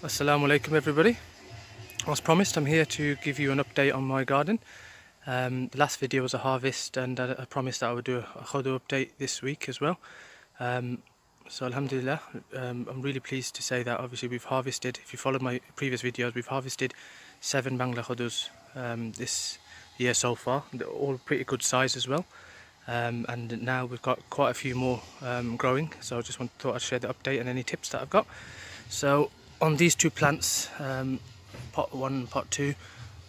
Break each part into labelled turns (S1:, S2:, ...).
S1: Assalamu alaikum everybody. As promised, I'm here to give you an update on my garden. The last video was a harvest, and I promised that I would do a Kodu update this week as well. So alhamdulillah, I'm really pleased to say that obviously we've harvested, if you followed my previous videos, we've harvested 7 Bangla Kodus this year so far. They're all pretty good size as well. And now we've got quite a few more growing, so I just thought I'd share the update and any tips that I've got. So on these two plants, pot 1 and pot 2,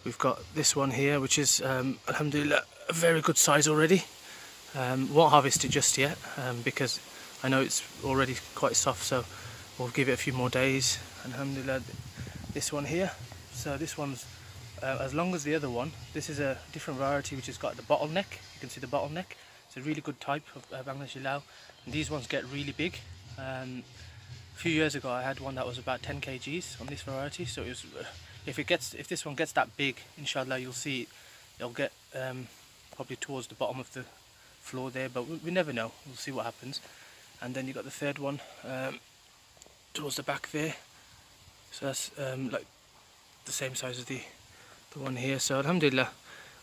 S1: we've got this one here, which is alhamdulillah a very good size already. Won't harvest it just yet because I know it's already quite soft, so we'll give it a few more days. Alhamdulillah, this one here, so this one's as long as the other one. This is a different variety which has got the bottleneck. You can see the bottleneck. It's a really good type of Bangladeshi Lau, and these ones get really big. A few years ago I had one that was about 10 kgs on this variety, so it was, if this one gets that big, inshallah you'll see it'll get probably towards the bottom of the floor there, but we never know, we'll see what happens. And then you got the third one towards the back there, so that's like the same size as the one here. So alhamdulillah,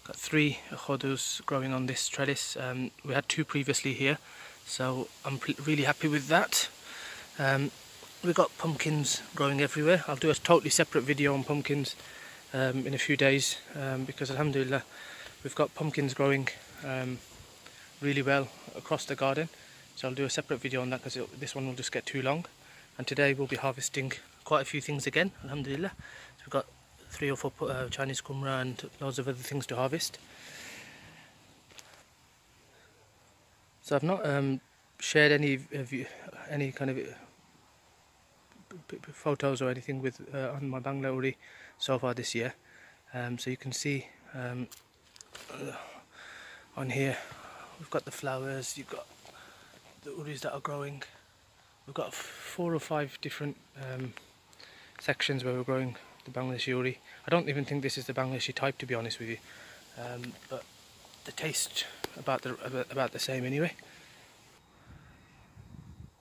S1: got 3 Kodus growing on this trellis. We had 2 previously here, so I'm really happy with that. We've got pumpkins growing everywhere. I'll do a totally separate video on pumpkins in a few days, because alhamdulillah we've got pumpkins growing really well across the garden. So I'll do a separate video on that because this one will just get too long. And today we'll be harvesting quite a few things again, alhamdulillah. So we've got 3 or 4 Chinese kumra and loads of other things to harvest. So I've not shared any kind of photos or anything with on my Bangla Uri so far this year. So you can see on here we've got the flowers, you've got the uris that are growing. We've got 4 or 5 different sections where we're growing the Bangladeshi Uri. I don't even think this is the Bangladeshi type, to be honest with you, but the taste about the same anyway.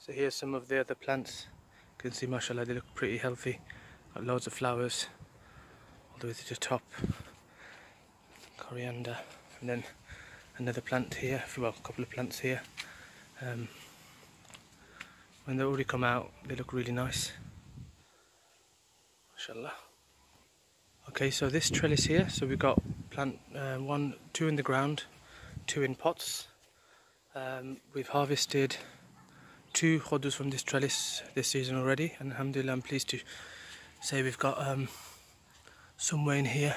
S1: So here's some of the other plants. You can see, mashallah, they look pretty healthy. Got loads of flowers all the way to the top. Coriander, and then another plant here, well, a couple of plants here. When they already come out, they look really nice, mashallah. Okay, so this trellis here, so we've got plant 2 in the ground, 2 in pots. We've harvested 2 Kodus from this trellis this season already, and alhamdulillah I'm pleased to say we've got somewhere in here.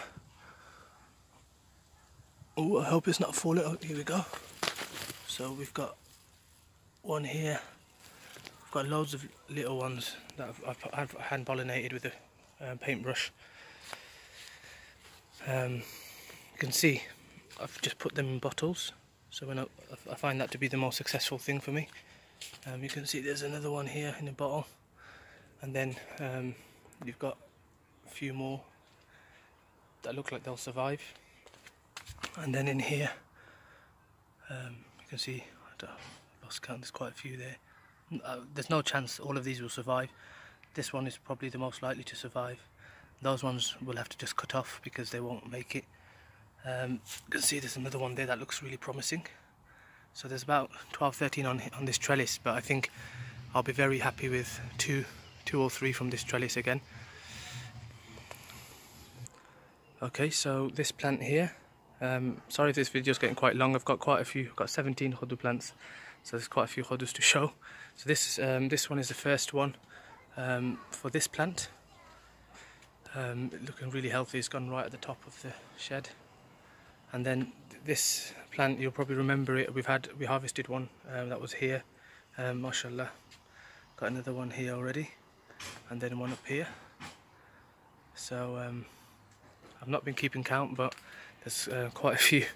S1: Oh, I hope it's not falling. Oh, here we go. So we've got one here. We've got loads of little ones that I've hand pollinated with a paintbrush. You can see I've just put them in bottles, so when I find that to be the most successful thing for me. You can see there's another one here in a bottle, and then you've got a few more that look like they'll survive. And then in here you can see, I lost count, there's quite a few there. There's no chance all of these will survive. This one is probably the most likely to survive. Those ones we'll have to just cut off because they won't make it. You can see there's another one there that looks really promising. So there's about 12-13 on this trellis, but I think I'll be very happy with 2 or 3 from this trellis again. Okay, so this plant here, sorry if this video is getting quite long. I've got quite a few. I've got 17 Kodu plants, so there's quite a few Kodus to show. So this one is the first one for this plant. Looking really healthy. It's gone right at the top of the shed. And then this plant, you'll probably remember it. We harvested one that was here, mashallah. Got another one here already, and then one up here. So I've not been keeping count, but there's quite a few.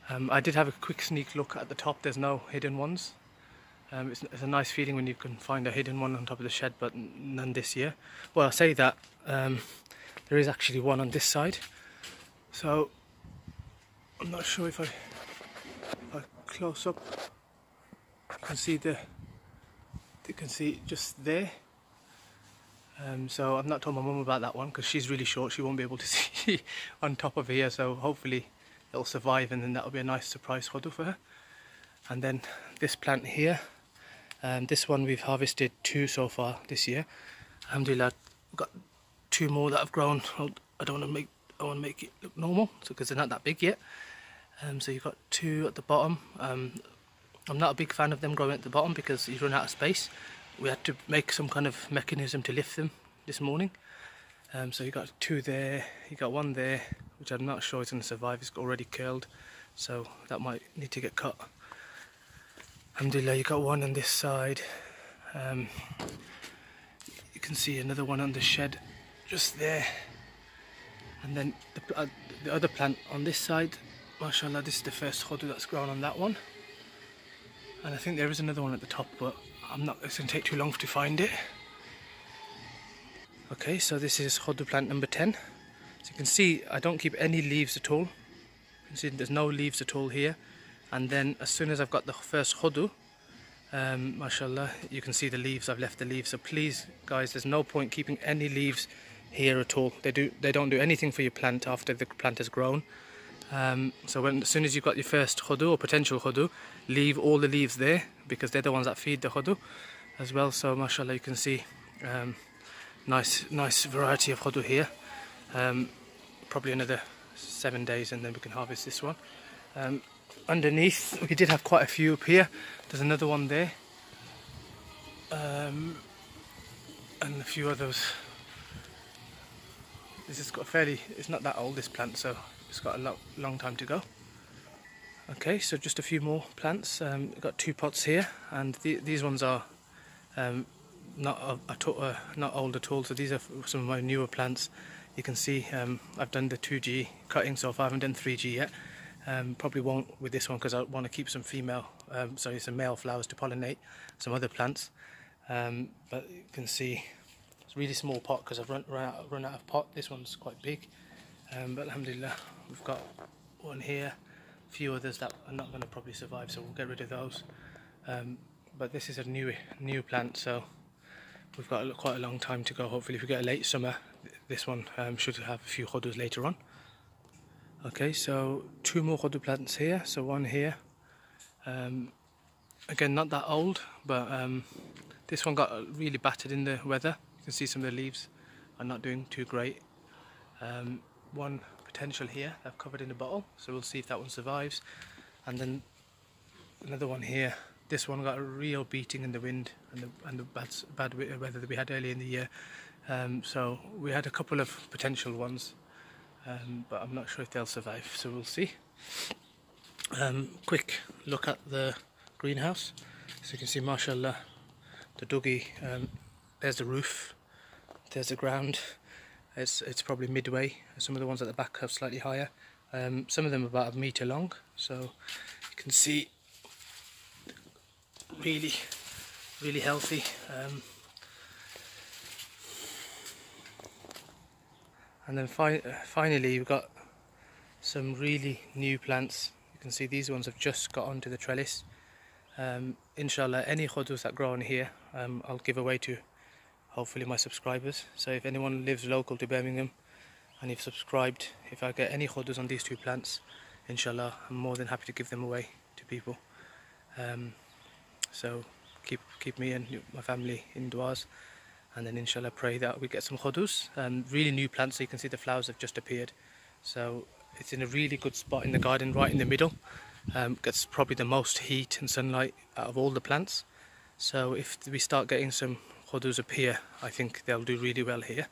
S1: I did have a quick sneak look at the top. There's no hidden ones. It's a nice feeling when you can find a hidden one on top of the shed, but none this year. Well, I say that there is actually one on this side. So I'm not sure if I close up, you can see just there. So I've not told my mum about that one because she's really short, she won't be able to see on top of here, so hopefully it'll survive, and then that'll be a nice surprise khodu for her. And then this plant here, this one we've harvested 2 so far this year. Alhamdulillah, I've got 2 more that have grown. I want to make it look normal, so because they're not that big yet. So you've got 2 at the bottom. I'm not a big fan of them growing at the bottom because you run out of space. We had to make some kind of mechanism to lift them this morning. So you got 2 there, you got 1 there, which I'm not sure is going to survive. It's already curled, so that might need to get cut. Alhamdulillah, you got 1 on this side. You can see another one on the shed just there. And then the other plant on this side, mashallah, this is the first khodu that's grown on that one. And I think there is another one at the top, but it's going to take too long to find it. Okay, so this is khodu plant number 10. So you can see I don't keep any leaves at all. You can see there's no leaves at all here. And then as soon as I've got the first khodu, mashallah, you can see the leaves. I've left the leaves. So please guys, there's no point keeping any leaves here at all. They don't do anything for your plant after the plant has grown. So as soon as you've got your first khodu or potential khodu, leave all the leaves there because they're the ones that feed the khodu as well. So mashallah, you can see nice variety of khodu here. Probably another 7 days and then we can harvest this one. Underneath we did have quite a few up here. There's another one there, and a few others. This has got it's not that old, this plant, so it's got a long time to go. Okay, so just a few more plants. We've got 2 pots here, and these ones are not old at all, so these are some of my newer plants. You can see I've done the 2G cutting so far. I haven't done 3G yet. Probably won't with this one because I want to keep some some male flowers to pollinate some other plants. But you can see it's a really small pot because I've run out of pot. This one's quite big, but alhamdulillah, we've got 1 here, a few others that are not going to probably survive, so we'll get rid of those. But this is a new plant, so we've got quite a long time to go. Hopefully if we get a late summer, this one should have a few khodus later on. Okay, so 2 more khodu plants here, so 1 here. Again, not that old, but this one got really battered in the weather. You can see some of the leaves are not doing too great. 1 potential here I've covered in a bottle, so we'll see if that one survives. And then another one here. This one got a real beating in the wind and the bad weather that we had earlier in the year. So we had a couple of potential ones, but I'm not sure if they'll survive, so we'll see. Quick look at the greenhouse. So you can see, mashallah, the duggy, there's the roof, there's the ground. It's probably midway. Some of the ones at the back are slightly higher. Some of them are about 1 metre long, so you can see really healthy. And then finally we've got some really new plants. You can see these ones have just got onto the trellis. Inshallah, any khodus that grow on here, I'll give away to hopefully my subscribers. So if anyone lives local to Birmingham and you've subscribed, if I get any khodus on these 2 plants, inshallah, I'm more than happy to give them away to people. So keep me and my family in du'as, and then inshallah pray that we get some khodus. Really new plants, so you can see the flowers have just appeared. So it's in a really good spot in the garden, right in the middle. Gets probably the most heat and sunlight out of all the plants. So if we start getting some khodus up here, I think they'll do really well here.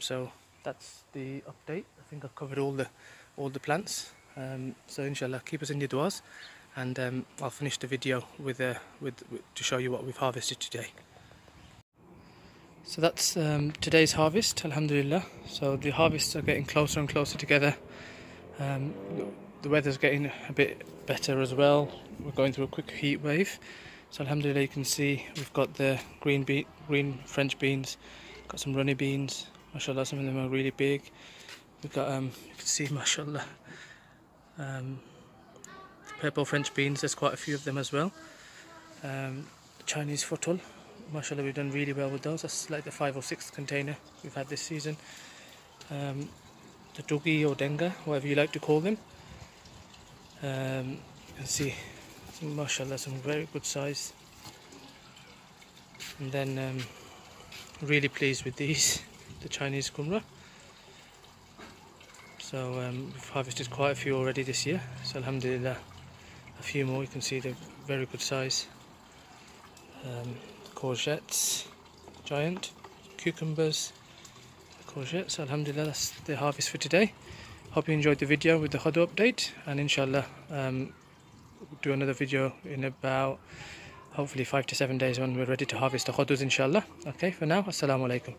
S1: So that's the update. I think I've covered all the plants. So inshallah, keep us in your du'as, and I'll finish the video to show you what we've harvested today. So that's today's harvest, alhamdulillah. So the harvests are getting closer and closer together. The weather's getting a bit better as well. We're going through a quick heat wave. So alhamdulillah, you can see we've got the green French beans, got some runny beans, mashallah, some of them are really big. We've got, you can see, mashallah, purple French beans, there's quite a few of them as well. Chinese futul, mashallah, we've done really well with those. That's like the 5th or 6th container we've had this season. The duggi or denga, whatever you like to call them. You can see, mashallah, some very good size. And then really pleased with these, the Chinese kumra. So we've harvested quite a few already this year, so alhamdulillah, a few more. You can see they're very good size. Courgettes, giant, cucumbers, courgettes. So alhamdulillah, that's the harvest for today. Hope you enjoyed the video with the Kodu update, and inshallah we'll do another video in about hopefully 5 to 7 days when we're ready to harvest the Kodus inshallah. Okay, for now, assalamu alaikum.